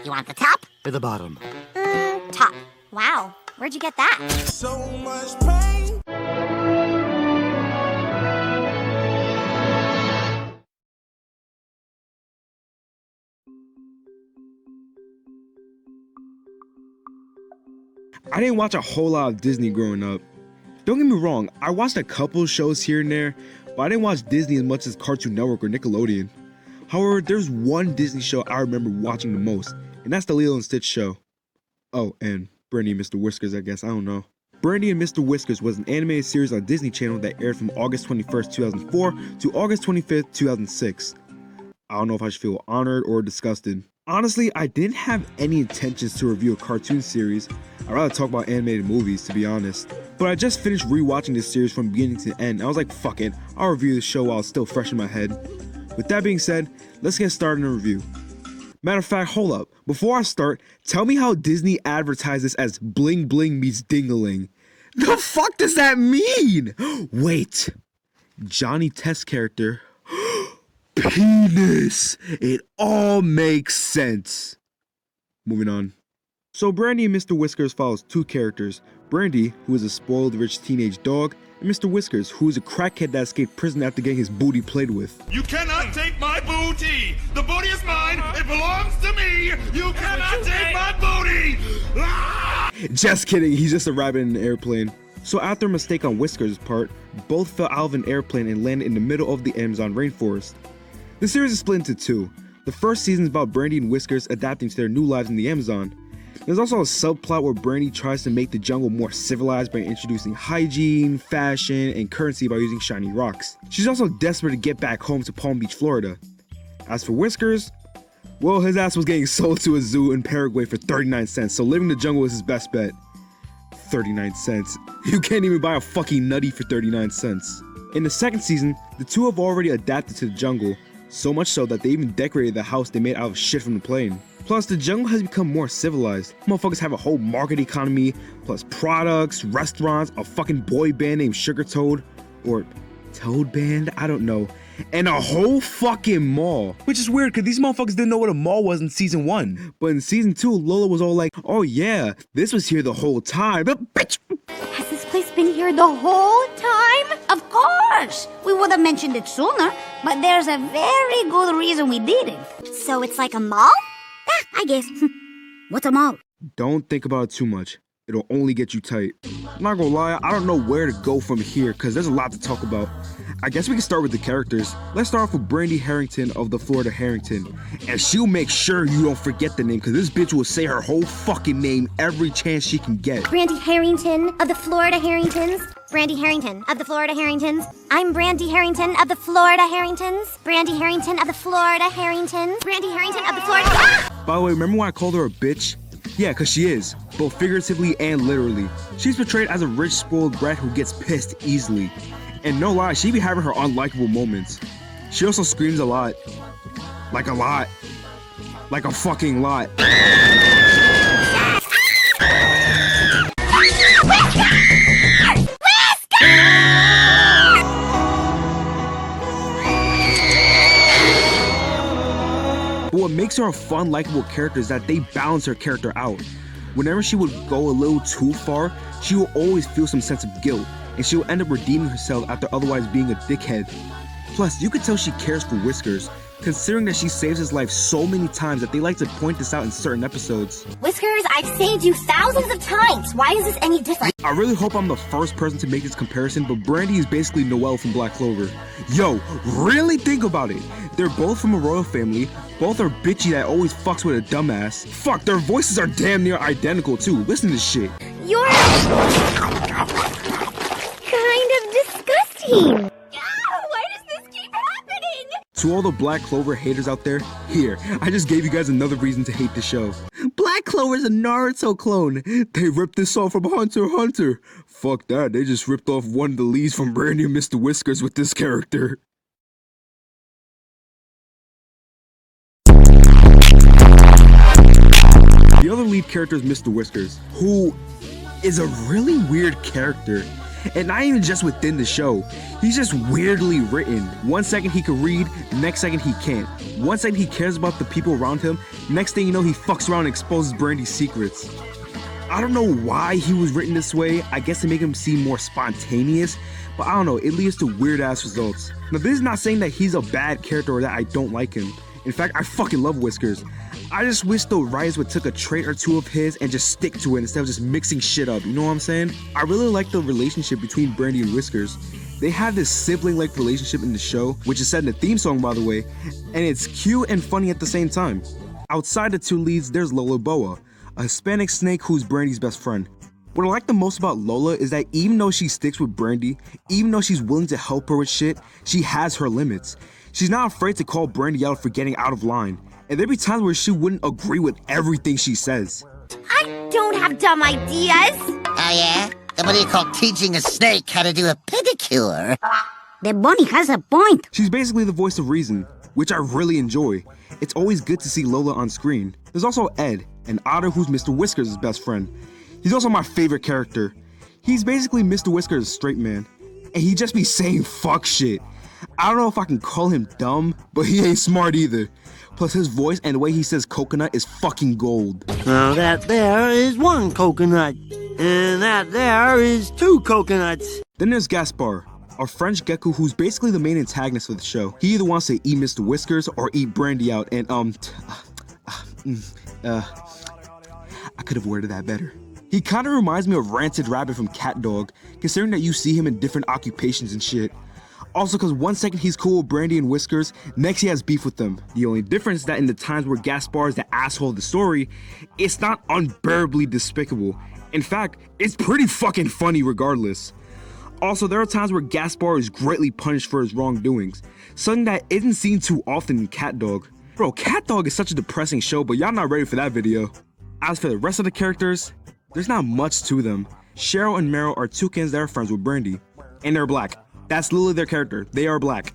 You want the top? Or the bottom? Top. Wow, where'd you get that? So much pain. I didn't watch a whole lot of Disney growing up. Don't get me wrong, I watched a couple shows here and there, but I didn't watch Disney as much as Cartoon Network or Nickelodeon. However, there's one Disney show I remember watching the most, and that's the Lilo and Stitch show. Oh, and Brandy and Mr. Whiskers, I guess, I don't know. Brandy and Mr. Whiskers was an animated series on Disney Channel that aired from August 21st, 2004 to August 25th, 2006. I don't know if I should feel honored or disgusted. Honestly, I didn't have any intentions to review a cartoon series. I'd rather talk about animated movies, to be honest. But I just finished rewatching this series from beginning to end. I was like, fuck it, I'll review the show while it's still fresh in my head. With that being said, let's get started in the review. Matter of fact, hold up. Before I start, tell me how Disney advertises as bling bling meets dingaling. The fuck does that mean? Wait, Johnny Test character. Penis! It all makes sense. Moving on. So Brandy and Mr. Whiskers follows two characters. Brandy, who is a spoiled rich teenage dog, and Mr. Whiskers, who is a crackhead that escaped prison after getting his booty played with. You cannot take my booty! The booty is mine! It belongs to me! You cannot take my booty! Ah! Just kidding, he's just a rabbit in an airplane. So after a mistake on Whiskers' part, both fell out of an airplane and landed in the middle of the Amazon rainforest. The series is split into two. The first season is about Brandy and Whiskers adapting to their new lives in the Amazon. There's also a subplot where Brandy tries to make the jungle more civilized by introducing hygiene, fashion, and currency by using shiny rocks. She's also desperate to get back home to Palm Beach, Florida. As for Whiskers, well, his ass was getting sold to a zoo in Paraguay for 39 cents, so living in the jungle was his best bet. 39 cents. You can't even buy a fucking nutty for 39 cents. In the second season, the two have already adapted to the jungle, so much so that they even decorated the house they made out of shit from the plane. Plus, the jungle has become more civilized. Motherfuckers have a whole market economy, plus products, restaurants, a fucking boy band named Sugar Toad, or Toad Band, I don't know, and a whole fucking mall. Which is weird, because these motherfuckers didn't know what a mall was in season 1. But in season 2, Lola was all like, oh yeah, this was here the whole time. But bitch! Has this place been here the whole time? Of course! We would have mentioned it sooner, but there's a very good reason we didn't. So it's like a mall? I guess. What's a mall? Don't think about it too much. It'll only get you tight. I'm not gonna lie, I don't know where to go from here because there's a lot to talk about. I guess we can start with the characters. Let's start off with Brandy Harrington of the Florida Harrington. And she'll make sure you don't forget the name because this bitch will say her whole fucking name every chance she can get. Brandy Harrington of the Florida Harringtons. Brandy Harrington of the Florida Harringtons. I'm Brandy Harrington of the Florida Harringtons. Brandy Harrington of the Florida Harringtons. Brandy Harrington of the Florida... Ah! By the way, remember when I called her a bitch? Yeah, cause she is, both figuratively and literally. She's portrayed as a rich, spoiled brat who gets pissed easily. And no lie, she be having her unlikable moments. She also screams a lot. Like a lot. Like a fucking lot. But what makes her a fun, likable character is that they balance her character out. Whenever she would go a little too far, she will always feel some sense of guilt, and she will end up redeeming herself after otherwise being a dickhead. Plus, you could tell she cares for Whiskers, considering that she saves his life so many times that they like to point this out in certain episodes. Whiskers, I've saved you thousands of times. Why is this any different? I really hope I'm the first person to make this comparison, but Brandy is basically Noelle from Black Clover. Yo, really think about it. They're both from a royal family, both are bitchy that always fucks with a dumbass. Fuck, their voices are damn near identical too. Listen to this shit. You're... kind of disgusting. To all the Black Clover haters out there, here, I just gave you guys another reason to hate the show. Black Clover's a Naruto clone. They ripped this off from Hunter x Hunter. Fuck that, they just ripped off one of the leads from Brandy and Mr. Whiskers with this character. The other lead character is Mr. Whiskers, who is a really weird character. And not even just within the show. He's just weirdly written. One second he can read, next second he can't. One second he cares about the people around him, next thing you know he fucks around and exposes Brandy's secrets. I don't know why he was written this way. I guess to make him seem more spontaneous, but I don't know, it leads to weird ass results. Now this is not saying that he's a bad character or that I don't like him. In fact, I fucking love Whiskers. I just wish the writers would take a trait or two of his and just stick to it instead of just mixing shit up, you know what I'm saying? I really like the relationship between Brandy and Whiskers. They have this sibling-like relationship in the show, which is set in the theme song by the way, and it's cute and funny at the same time. Outside the two leads, there's Lola Boa, a Hispanic snake who's Brandy's best friend. What I like the most about Lola is that even though she sticks with Brandy, even though she's willing to help her with shit, she has her limits. She's not afraid to call Brandy out for getting out of line, and there'd be times where she wouldn't agree with everything she says. I don't have dumb ideas. Oh yeah? Then what do you call teaching a snake how to do a pedicure? The bunny has a point. She's basically the voice of reason, which I really enjoy. It's always good to see Lola on screen. There's also Ed, an otter who's Mr. Whiskers' best friend. He's also my favorite character. He's basically Mr. Whiskers' straight man, and he just be saying fuck shit. I don't know if I can call him dumb, but he ain't smart either. Plus his voice and the way he says coconut is fucking gold. Now that there is one coconut, and that there is two coconuts. Then there's Gaspar, a French gecko who's basically the main antagonist of the show. He either wants to eat Mr. Whiskers or eat Brandy out, and I could have worded that better. He kind of reminds me of Rancid Rabbit from Cat Dog, considering that you see him in different occupations and shit. Also, because one second he's cool with Brandy and Whiskers, next he has beef with them. The only difference is that in the times where Gaspar is the asshole of the story, it's not unbearably despicable. In fact, it's pretty fucking funny regardless. Also, there are times where Gaspar is greatly punished for his wrongdoings, something that isn't seen too often in Cat Dog. Bro, Cat Dog is such a depressing show, but y'all not ready for that video. As for the rest of the characters, there's not much to them. Cheryl and Meryl are toucans that are friends with Brandy, and they're black. That's literally their character. They are black.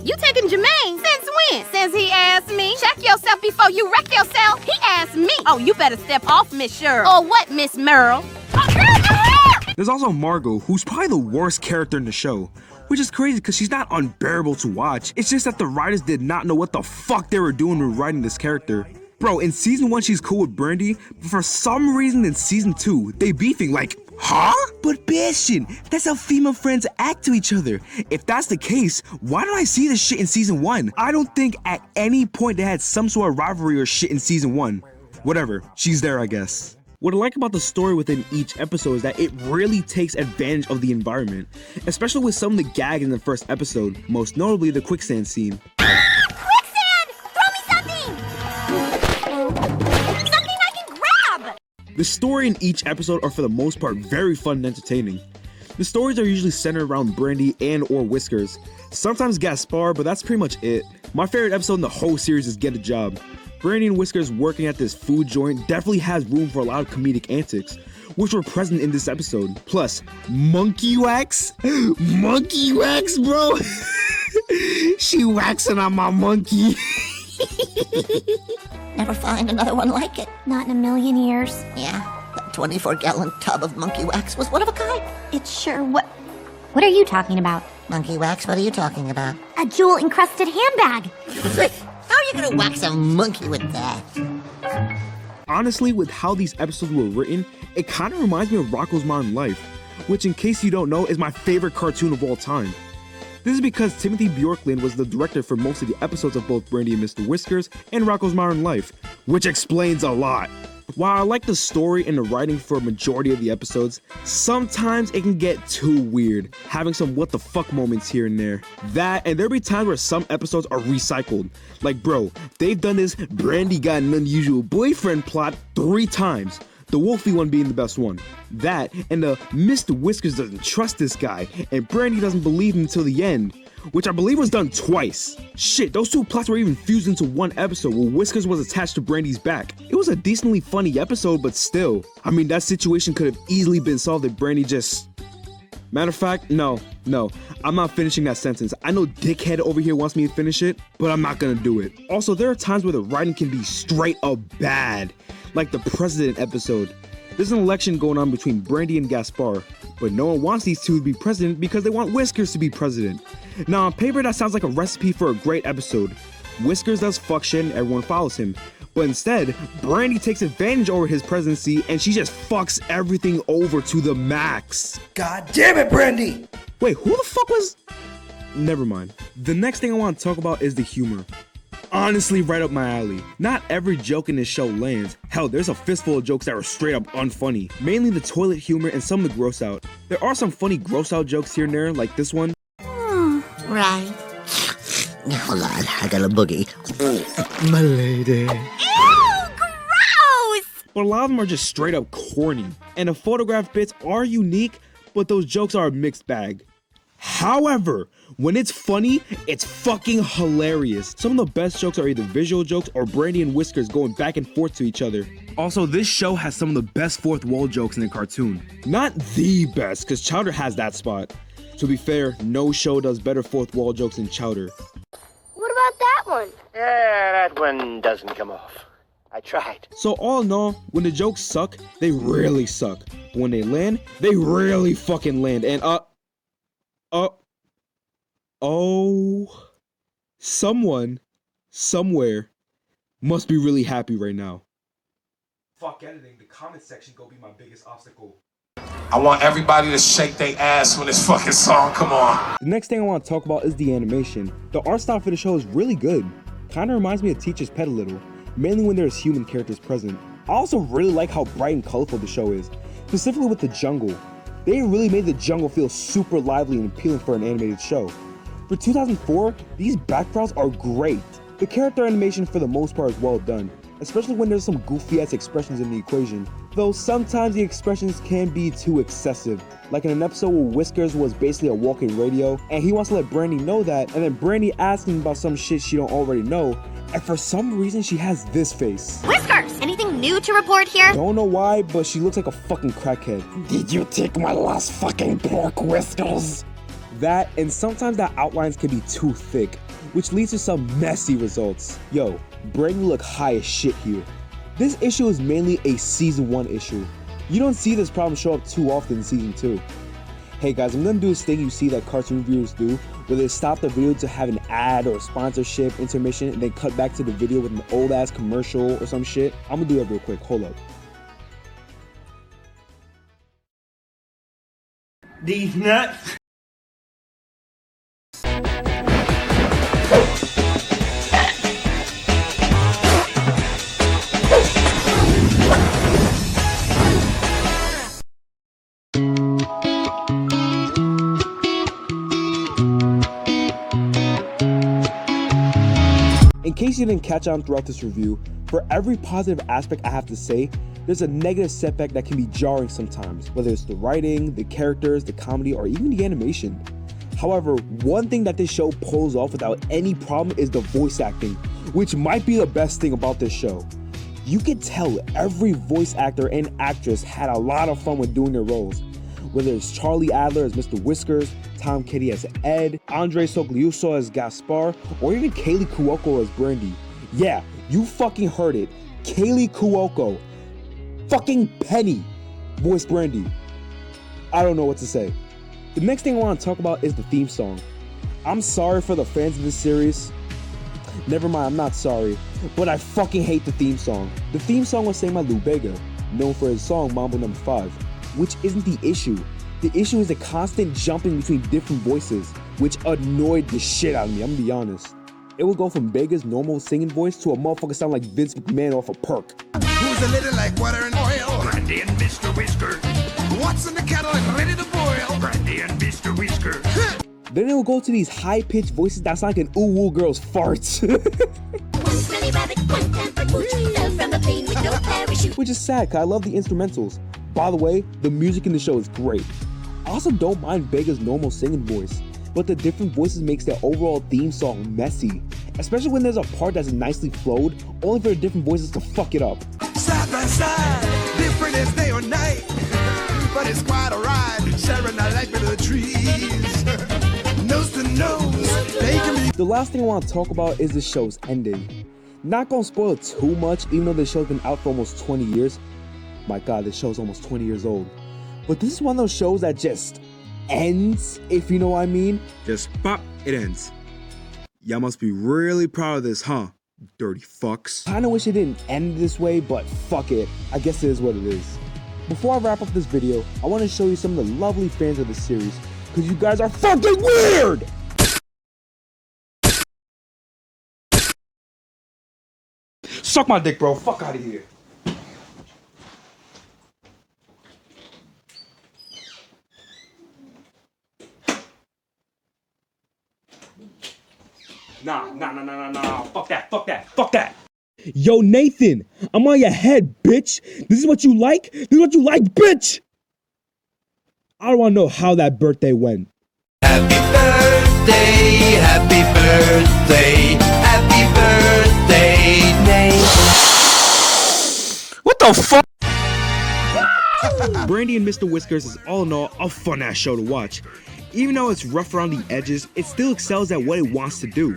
You taking Jermaine? Since when? Since he asked me. Check yourself before you wreck yourself. He asked me. Oh, you better step off, Miss Cheryl. Or what, Miss Merle? There's also Margot, who's probably the worst character in the show, which is crazy because she's not unbearable to watch. It's just that the writers did not know what the fuck they were doing when writing this character. Bro, in season 1 she's cool with Brandy, but for some reason in season 2, they beefing like, huh? But Bastion, that's how female friends act to each other. If that's the case, why don't I see this shit in season 1? I don't think at any point they had some sort of rivalry or shit in season 1. Whatever, she's there I guess. What I like about the story within each episode is that it really takes advantage of the environment, especially with some of the gags in the first episode, most notably the quicksand scene. The story in each episode are for the most part very fun and entertaining. The stories are usually centered around Brandy and or Whiskers, sometimes Gaspar, but that's pretty much it. My favorite episode in the whole series is Get a Job. Brandy and Whiskers working at this food joint definitely has room for a lot of comedic antics, which were present in this episode. Plus, monkey wax? Monkey wax, bro? She waxing on my monkey. Never find another one like it. Not in a million years. Yeah, that 24-gallon tub of monkey wax was one of a kind. It sure what? What are you talking about? Monkey wax, what are you talking about? A jewel-encrusted handbag. How are you gonna wax a monkey with that? Honestly, with how these episodes were written, it kind of reminds me of Rocko's Modern Life, which in case you don't know is my favorite cartoon of all time. This is because Timothy Bjorklund was the director for most of the episodes of both Brandy and Mr. Whiskers and Rocko's Modern Life, which explains a lot. While I like the story and the writing for a majority of the episodes, sometimes it can get too weird, having some what the fuck moments here and there. That, and there'll be times where some episodes are recycled. Like bro, they've done this Brandy got an unusual boyfriend plot 3 times. The Wolfie one being the best one. That, and the Mr. Whiskers doesn't trust this guy, and Brandy doesn't believe him until the end, which I believe was done twice. Shit, those 2 plots were even fused into one episode where Whiskers was attached to Brandy's back. It was a decently funny episode, but still. I mean, that situation could have easily been solved if Brandy just... Matter of fact, no, I'm not finishing that sentence. I know dickhead over here wants me to finish it, but I'm not gonna do it. Also, there are times where the writing can be straight up bad, like the President episode. There's an election going on between Brandy and Gaspar, but no one wants these two to be president because they want Whiskers to be president. Now on paper that sounds like a recipe for a great episode. Whiskers does fuck shit and everyone follows him. But instead, Brandy takes advantage over his presidency and she just fucks everything over to the max. God damn it, Brandy! Wait, who the fuck was... Never mind. The next thing I want to talk about is the humor. Honestly, right up my alley. Not every joke in this show lands. Hell, there's a fistful of jokes that are straight up unfunny. Mainly the toilet humor and some of the gross out. There are some funny gross out jokes here and there, like this one. Right. Hold on, I got a boogie. My lady. Ew, gross! But a lot of them are just straight up corny. And the photograph bits are unique, but those jokes are a mixed bag. However, when it's funny, it's fucking hilarious. Some of the best jokes are either visual jokes or Brandy and Whiskers going back and forth to each other. Also, this show has some of the best fourth wall jokes in the cartoon. Not the best, because Chowder has that spot. To be fair, no show does better fourth wall jokes than Chowder. What about that one? Yeah, that one doesn't come off. I tried. So all in all, when the jokes suck, they really suck. But when they land, they really fucking land. And someone, somewhere, must be really happy right now. Fuck editing, the comment section gonna be my biggest obstacle. I want everybody to shake their ass when this fucking song come on. The next thing I want to talk about is the animation. The art style for the show is really good. Kinda reminds me of Teacher's Pet a little, mainly when there's human characters present. I also really like how bright and colorful the show is, specifically with the jungle. They really made the jungle feel super lively and appealing for an animated show. For 2004, these backdrops are great. The character animation for the most part is well done, especially when there's some goofy ass expressions in the equation. Though sometimes the expressions can be too excessive, like in an episode where Whiskers was basically a walking radio, and he wants to let Brandy know that, and then Brandy asks him about some shit she don't already know, and for some reason she has this face. Whiskers! Anything new to report here? Don't know why, but she looks like a fucking crackhead. Did you take my last fucking pork, Whiskers? That, and sometimes the outlines can be too thick, which leads to some messy results. Yo, Brandy look high as shit here. This issue is mainly a season 1 issue. You don't see this problem show up too often in season 2. Hey guys, I'm gonna do this thing you see that cartoon reviewers do, where they stop the video to have an ad or a sponsorship intermission and then cut back to the video with an old ass commercial or some shit. I'm gonna do that real quick, hold up. These nuts. In case you didn't catch on throughout this review, for every positive aspect I have to say, there's a negative setback that can be jarring sometimes, whether it's the writing, the characters, the comedy, or even the animation. However, one thing that this show pulls off without any problem is the voice acting, which might be the best thing about this show. You can tell every voice actor and actress had a lot of fun with doing their roles. Whether it's Charlie Adler as Mr. Whiskers, Tom Kitty as Ed, Andre Sogliuso as Gaspar, or even Kaylee Cuoco as Brandy. Yeah, you fucking heard it. Kaylee Cuoco. Fucking Penny voiced Brandy. I don't know what to say. The next thing I want to talk about is the theme song. I'm sorry for the fans of this series. Never mind, I'm not sorry, but I fucking hate the theme song. The theme song was sang by Lou Bega, known for his song Mambo No. 5, which isn't the issue. The issue is the constant jumping between different voices, which annoyed the shit out of me, I'm gonna be honest. It would go from Bega's normal singing voice to a motherfucker sound like Vince McMahon off a perk. Who's a little like water and oil? Brandy and Mr. Whisker. What's in the kettle and ready to boil? Brandy and Mr. Whisker. Then it will go to these high-pitched voices that sound like an ooh-woo girl's farts. Which is sad, cause I love the instrumentals. By the way, the music in the show is great. I also don't mind Bega's normal singing voice, but the different voices makes their overall theme song messy. Especially when there's a part that's nicely flowed, only for the different voices to fuck it up. Side by side, different as day or night. But it's quite a ride, sharing a life with the trees. Nose to nose, they can be. The last thing I want to talk about is the show's ending. Not gonna spoil it too much, even though the show's been out for almost 20 years. My god, this show's almost 20 years old. But this is one of those shows that just ends, if you know what I mean. Just pop, it ends. Y'all must be really proud of this, huh? Dirty fucks. Kinda wish it didn't end this way, but fuck it. I guess it is what it is. Before I wrap up this video, I want to show you some of the lovely fans of the series, because you guys are fucking weird! Suck my dick, bro. Fuck out of here. Nah. Fuck that. Yo, Nathan, I'm on your head, bitch. This is what you like? This is what you like, bitch! I don't want to know how that birthday went. Happy birthday, happy birthday, happy birthday, Nate. What the fuck? Brandy and Mr. Whiskers is all in all a fun ass show to watch. Even though it's rough around the edges, it still excels at what it wants to do.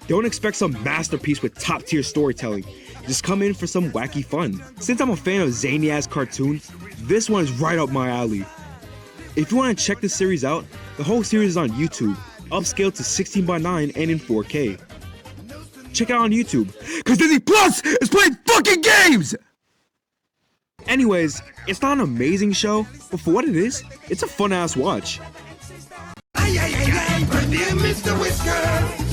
Don't expect some masterpiece with top tier storytelling. Just come in for some wacky fun. Since I'm a fan of zany ass cartoons, this one is right up my alley. If you want to check this series out, the whole series is on YouTube, upscaled to 16:9 and in 4K. Check it out on YouTube, cause Disney Plus is playing fucking games! Anyways, it's not an amazing show, but for what it is, it's a fun ass watch. Brandy and Mr. Whiskers.